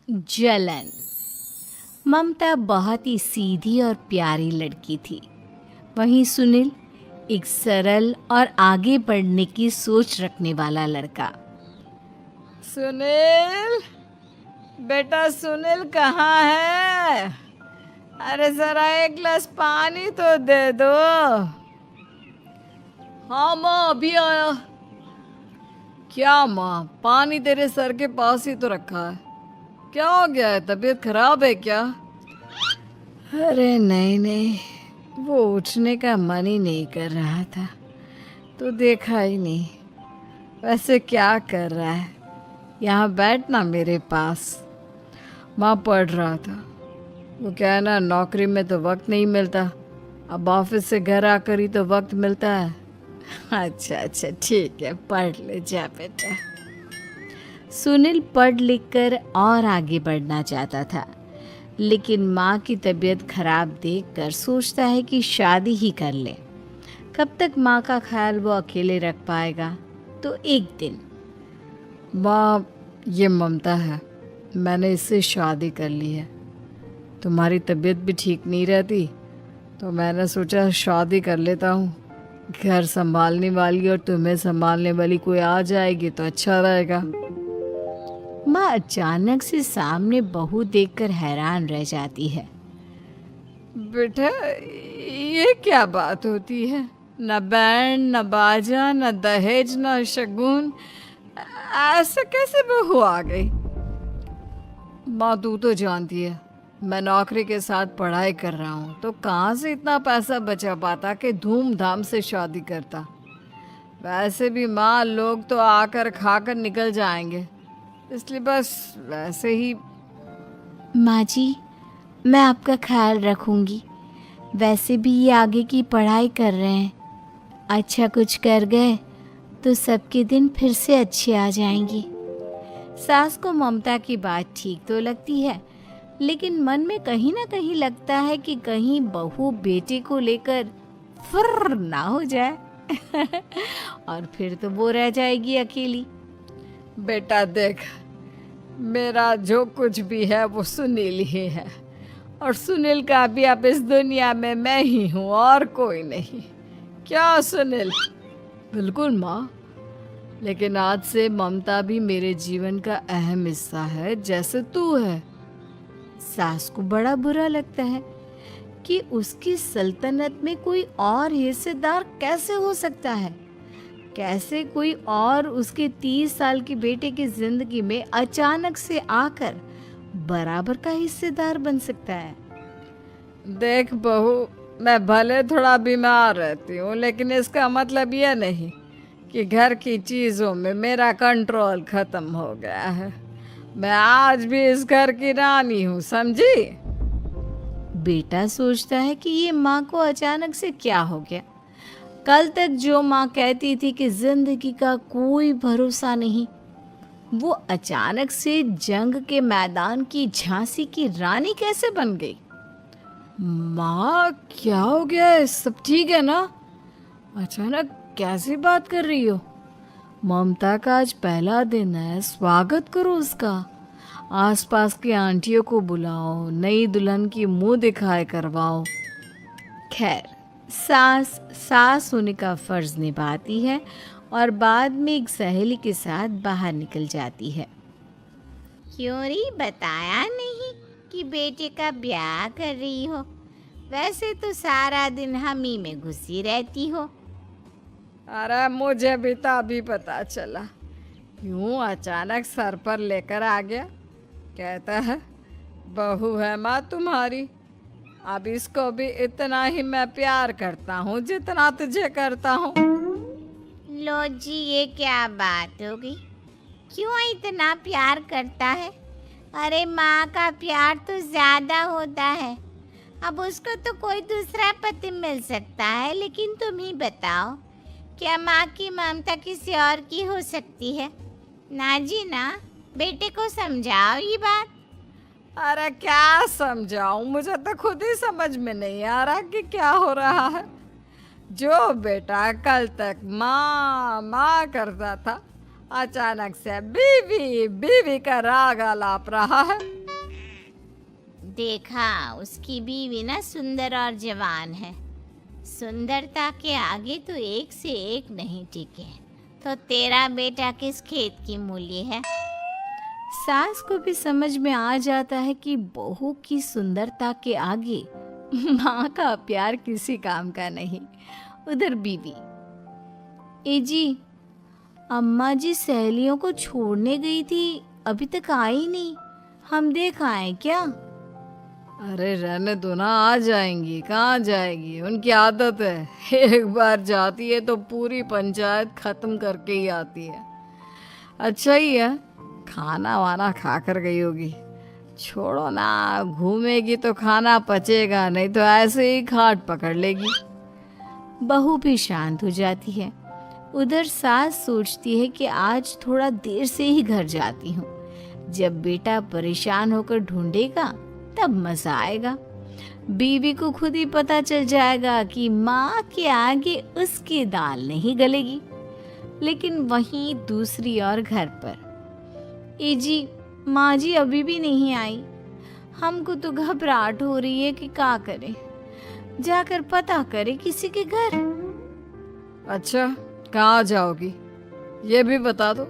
जलन। ममता बहुत ही सीधी और प्यारी लड़की थी। वहीं सुनील एक सरल और आगे बढ़ने की सोच रखने वाला लड़का। सुनील, बेटा सुनील कहाँ है? अरे जरा एक गिलास पानी तो दे दो। हाँ माँ, अभी आया। क्या माँ, पानी तेरे सर के पास ही तो रखा है। क्या हो गया है, तबीयत खराब है क्या? अरे नहीं नहीं, वो उठने का मन ही नहीं कर रहा था तो देखा ही नहीं। वैसे क्या कर रहा है? यहाँ बैठ ना मेरे पास। माँ पढ़ रहा था। वो क्या है ना, नौकरी में तो वक्त नहीं मिलता, अब ऑफिस से घर आकर ही तो वक्त मिलता है। अच्छा अच्छा ठीक है, पढ़ ले जा बेटा। सुनील पढ़ लिख कर और आगे बढ़ना चाहता था, लेकिन माँ की तबीयत खराब देखकर सोचता है कि शादी ही कर ले। कब तक माँ का ख्याल वो अकेले रख पाएगा? तो एक दिन, माँ ये ममता है, मैंने इससे शादी कर ली है। तुम्हारी तबीयत भी ठीक नहीं रहती तो मैंने सोचा शादी कर लेता हूँ। घर संभालने वाली और तुम्हें संभालने वाली कोई आ जाएगी तो अच्छा रहेगा। माँ अचानक से सामने बहू देखकर हैरान रह जाती है। बेटा ये क्या बात होती है? न बैंड, न बाजा, न दहेज, न शगुन, ऐसा कैसे बहू आ गई? माँ तू तो जानती है मैं नौकरी के साथ पढ़ाई कर रहा हूँ, तो कहाँ से इतना पैसा बचा पाता कि धूमधाम से शादी करता। वैसे भी माँ, लोग तो आकर खाकर निकल जाएंगे, इसलिए बस वैसे ही। माँ जी, मैं आपका ख्याल रखूंगी। वैसे भी ये आगे की पढ़ाई कर रहे हैं, अच्छा कुछ कर गए तो सबके दिन फिर से अच्छे आ जाएंगी। सास को ममता की बात ठीक तो लगती है, लेकिन मन में कहीं ना कहीं लगता है कि कहीं बहू बेटे को लेकर फुर्र ना हो जाए और फिर तो वो रह जाएगी अकेली। बेटा देख, मेरा जो कुछ भी है वो सुनील ही है, और सुनील का भी अब इस दुनिया में मैं ही हूँ और कोई नहीं। क्या सुनील? बिल्कुल माँ, लेकिन आज से ममता भी मेरे जीवन का अहम हिस्सा है, जैसे तू है। सास को बड़ा बुरा लगता है कि उसकी सल्तनत में कोई और हिस्सेदार कैसे हो सकता है। कैसे कोई और उसके 30 साल के बेटे की जिंदगी में अचानक से आकर बराबर का हिस्सेदार बन सकता है। देख बहू, मैं भले थोड़ा बीमार रहती हूँ, लेकिन इसका मतलब यह नहीं कि घर की चीज़ों में मेरा कंट्रोल खत्म हो गया है। मैं आज भी इस घर की रानी हूँ, समझी? बेटा सोचता है कि ये माँ को अचानक से क्या हो गया। कल तक जो माँ कहती थी कि जिंदगी का कोई भरोसा नहीं, वो अचानक से जंग के मैदान की झांसी की रानी कैसे बन गई? माँ क्या हो गया है? सब ठीक है ना? अचानक कैसी बात कर रही हो? ममता का आज पहला दिन है, स्वागत करो उसका। आसपास की आंटियों को बुलाओ, नई दुल्हन की मुंह दिखाए करवाओ। खैर, सास होने का फर्ज निभाती है और बाद में एक सहेली के साथ बाहर निकल जाती है। क्यों री, बताया नहीं कि बेटे का ब्याह कर रही हो? वैसे तो सारा दिन हम ही में घुसी रहती हो। अरे मुझे भी तो अभी पता चला, यूं अचानक सर पर लेकर आ गया। कहता है बहू है माँ तुम्हारी। अब इसको भी इतना ही मैं प्यार करता हूँ जितना तुझे करता हूँ। लो जी, ये क्या बात हो गई? क्यों इतना प्यार करता है? अरे माँ का प्यार तो ज्यादा होता है। अब उसको तो कोई दूसरा पति मिल सकता है, लेकिन तुम ही बताओ, क्या माँ की ममता किसी और की हो सकती है? ना जी ना, बेटे को समझाओ ये बात। अरे क्या समझाऊं, मुझे तो खुद ही समझ में नहीं आ रहा कि क्या हो रहा है। जो बेटा कल तक माँ माँ करता था, अचानक से बीवी बीवी का राग आलाप रहा है। देखा उसकी बीवी ना सुंदर और जवान है। सुंदरता के आगे तो एक से एक नहीं टिके, तो तेरा बेटा किस खेत की मूली है। सास को भी समझ में आ जाता है कि बहू की सुंदरता के आगे माँ का प्यार किसी काम का नहीं। उधर बीवी, ए जी, अम्मा जी सहेलियों को छोड़ने गई थी, अभी तक आई नहीं, हम देख आए क्या। अरे रहने दो ना, आ जाएंगी, कहाँ जाएगी, उनकी आदत है। एक बार जाती है तो पूरी पंचायत खत्म करके ही आती है। अच्छा ही है, खाना वाना खा कर गई होगी। छोड़ो ना, घूमेगी तो खाना पचेगा, नहीं तो ऐसे ही खाट पकड़ लेगी। बहू भी शांत हो जाती है। उधर सास सोचती है कि आज थोड़ा देर से ही घर जाती हूँ, जब बेटा परेशान होकर ढूंढेगा तब मजा आएगा। बीवी को खुद ही पता चल जाएगा कि माँ के आगे उसकी दाल नहीं गलेगी। लेकिन वहीं दूसरी ओर घर पर, ए जी, माँ जी अभी भी नहीं आई, हमको तो घबराहट हो रही है कि क्या करें, जाकर पता करें किसी के घर। अच्छा, कहाँ जाओगी ये भी बता दो।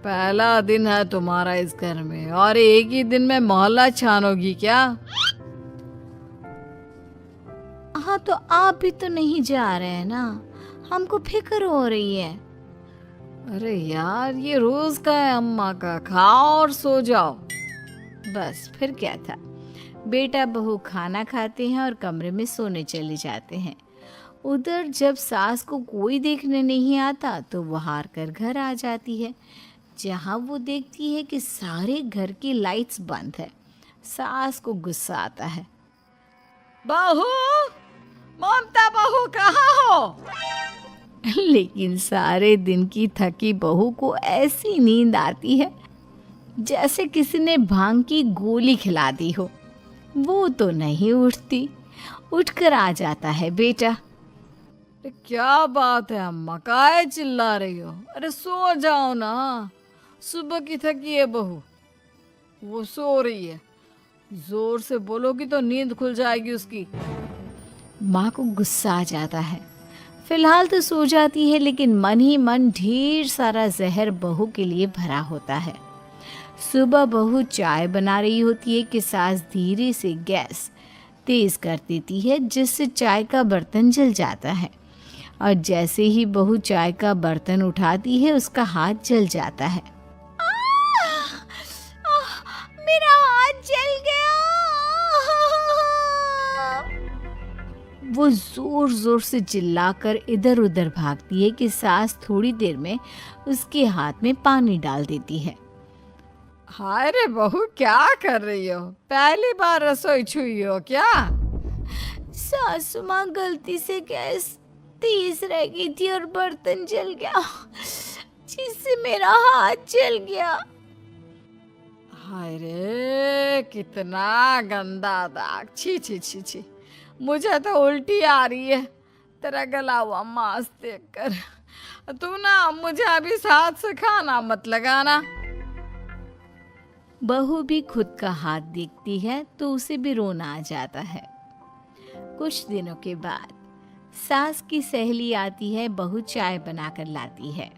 पहला दिन है तुम्हारा इस घर में और एक ही दिन में मोहल्ला छानोगी क्या। हाँ, तो आप भी तो नहीं जा रहे हैं ना, हमको फिक्र हो रही है। अरे यार, ये रोज का है अम्मा का, खाओ और सो जाओ। बस फिर क्या था। बेटा बहू खाना खाते हैं और कमरे में सोने चले जाते हैं। उधर जब सास को कोई देखने नहीं आता तो वो हार कर घर आ जाती है, जहाँ वो देखती है कि सारे घर की लाइट्स बंद है। सास को गुस्सा आता है। बहू, ममता बहू कहाँ हो। लेकिन सारे दिन की थकी बहू को ऐसी नींद आती है जैसे किसी ने भांग की गोली खिला दी हो। वो तो नहीं उठती। उठकर आ जाता है बेटा। अरे क्या बात है अम्मा, काहे चिल्ला रही हो। अरे सो जाओ ना, सुबह की थकी है बहू, वो सो रही है। जोर से बोलोगी तो नींद खुल जाएगी उसकी। माँ को गुस्सा आ जाता है। फिलहाल तो सो जाती है, लेकिन मन ही मन ढेर सारा जहर बहू के लिए भरा होता है। सुबह बहू चाय बना रही होती है कि सास धीरे से गैस तेज कर देती है, जिससे चाय का बर्तन जल जाता है। और जैसे ही बहू चाय का बर्तन उठाती है, उसका हाथ जल जाता है। मेरा हाथ जल गया। वो जोर जोर से चिल्लाकर इधर उधर भागती है कि सास थोड़ी देर में उसके हाथ में पानी डाल देती है। हाय रे बहू, क्या कर रही हो, पहली बार रसोई छुई हो क्या। सासू माँ, गलती से गैस तेज रह गई थी और बर्तन जल गया, जिससे मेरा हाथ जल गया। हाय रे, कितना गंदा दाग, छी छी छी छी, मुझे तो उल्टी आ रही है तेरा गला हुआ मांस देखकर। तू ना मुझे अभी साथ से खाना मत लगाना। बहू भी खुद का हाथ देखती है तो उसे भी रोना आ जाता है। कुछ दिनों के बाद सास की सहेली आती है, बहू चाय बनाकर लाती है।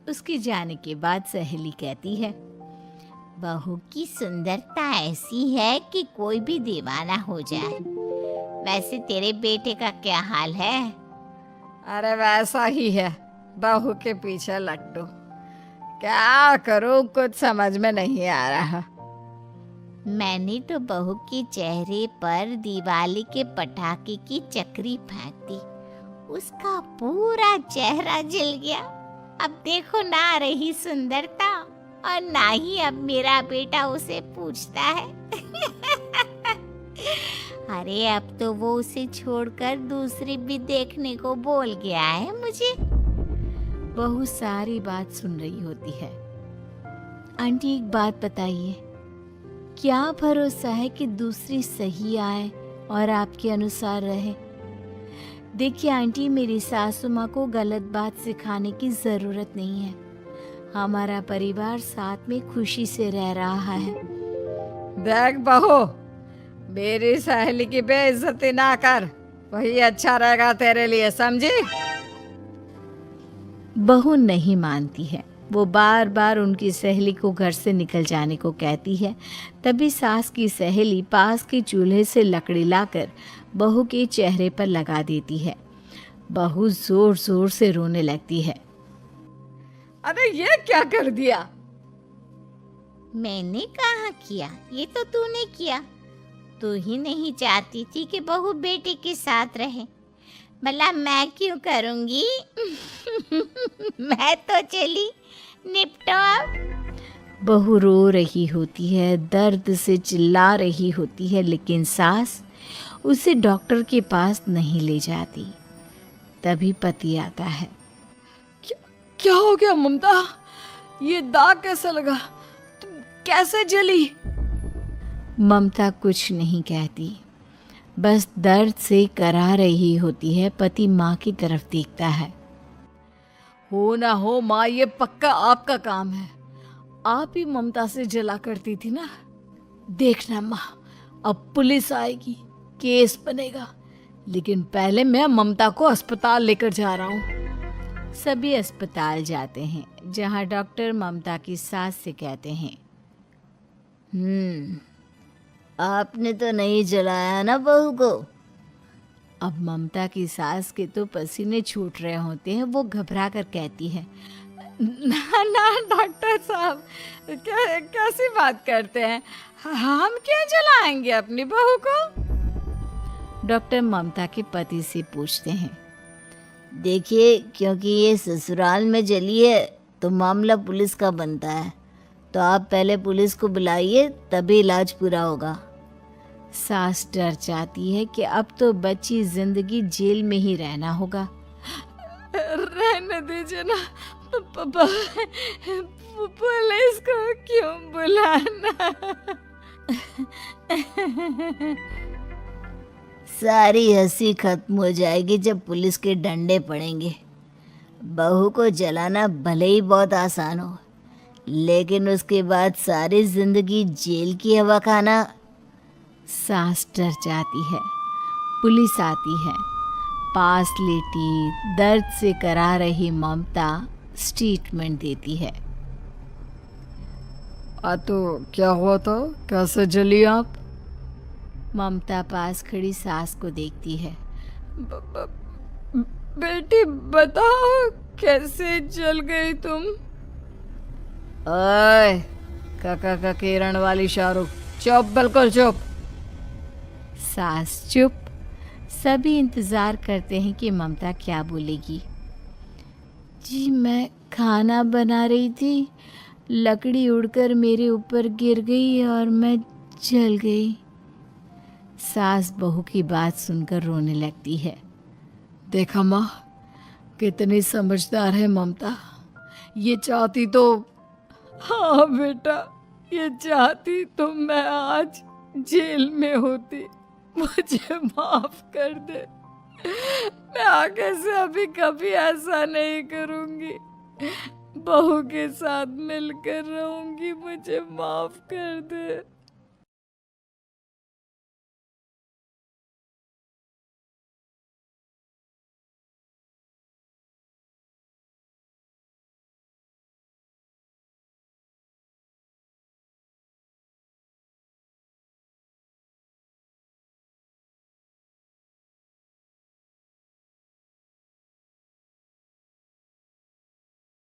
उसके जाने के बाद सहेली कहती है, बहू की सुंदरता ऐसी है कि कोई भी दीवाना हो जाए। वैसे तेरे बेटे का क्या हाल है। अरे वैसा ही है, बहू के पीछे लट्टू। क्या करूं, कुछ समझ में नहीं आ रहा। मैंने तो बहू के चेहरे पर दिवाली के पटाखे की चक्री फेंक दी, उसका पूरा चेहरा जल गया। अब देखो ना रही सुंदरता, और ना ही अब मेरा बेटा उसे पूछता है। अरे अब तो वो उसे छोड़कर दूसरी भी देखने को बोल गया है मुझे। बहू सारी बात सुन रही होती है। आंटी, एक बात बताइए, क्या भरोसा है कि दूसरी सही आए और आपके अनुसार रहे। देखिए आंटी, मेरी सासू माँ को गलत बात सिखाने की ज़रूरत नहीं है। हमारा परिवार साथ में खुशी से रह रहा है। देख बहू, मेरी सहेली की बेइज्जती ना कर, वही अच्छा रहेगा तेरे लिए, समझी? बहू नहीं मानती है। वो बार बार उनकी सहेली को घर से निकल जाने को कहती है। तभी सास की सहेली पास के चूल्हे से लकड़ी लाकर बहू के चेहरे पर लगा देती है। बहू जोर जोर से रोने लगती है। अरे ये क्या कर दिया? मैंने कहाँ किया, ये तो तूने किया। तू ही नहीं चाहती थी कि बहू बेटे के साथ रहे, भला मैं क्यों करूँगी? मैं तो चली, निपटो अब। बहू रो रही होती है, दर्द से चिल्ला रही होती है, लेकिन सास उसे डॉक्टर के पास नहीं ले जाती। तभी पति आता है। क्या हो गया ममता? ये दाग कैसे लगा? तुम कैसे जली? ममता कुछ नहीं कहती, बस दर्द से करा रही होती है। पति माँ की तरफ देखता है। हो ना हो माँ, ये पक्का आपका काम है। आप ही ममता से जला करती थी ना। देखना माँ, अब पुलिस आएगी, केस बनेगा, लेकिन पहले मैं ममता को अस्पताल लेकर जा रहा हूँ। सभी अस्पताल जाते हैं, जहाँ डॉक्टर ममता की सास से कहते हैं, आपने तो नहीं जलाया ना बहू को? अब ममता की सास के तो पसीने छूट रहे होते हैं। वो घबरा कर कहती है, ना ना डॉक्टर साहब, कैसी बात करते हैं? हम क्यों जलाएंगे अपनी बहू को? डॉक्टर ममता के पति से पूछते हैं। देखिए, क्योंकि ये ससुराल में जली है तो मामला पुलिस का बनता है, तो आप पहले पुलिस को बुलाइए, तभी इलाज पूरा होगा। सास डर जाती है कि अब तो बच्ची जिंदगी जेल में ही रहना होगा। रहने दीजिए ना, पुलिस को क्यों बुलाना? सारी हंसी खत्म हो जाएगी जब पुलिस के डंडे पड़ेंगे। बहू को जलाना भले ही बहुत आसान हो, लेकिन उसके बाद सारी जिंदगी जेल की हवा खाना। सास डर जाती है। पुलिस आती है। पास लेटी दर्द से करा रही ममता स्टेटमेंट देती है। तो क्या हुआ था? कैसे जली आप? ममता पास खड़ी सास को देखती है। बेटी बताओ, कैसे जल गई तुम? ओए, काका किरण वाली शाहरुख, चुप, बिल्कुल चुप। सास चुप। सभी इंतज़ार करते हैं कि ममता क्या बोलेगी। जी, मैं खाना बना रही थी, लकड़ी उड़कर मेरे ऊपर गिर गई और मैं जल गई। सास बहू की बात सुनकर रोने लगती है। देखा माँ, कितनी समझदार है ममता। ये चाहती तो, हाँ बेटा, ये चाहती तो मैं आज जेल में होती। मुझे माफ कर दे, मैं आगे से अभी कभी ऐसा नहीं करूंगी। बहू के साथ मिलकर रहूंगी, मुझे माफ कर दे।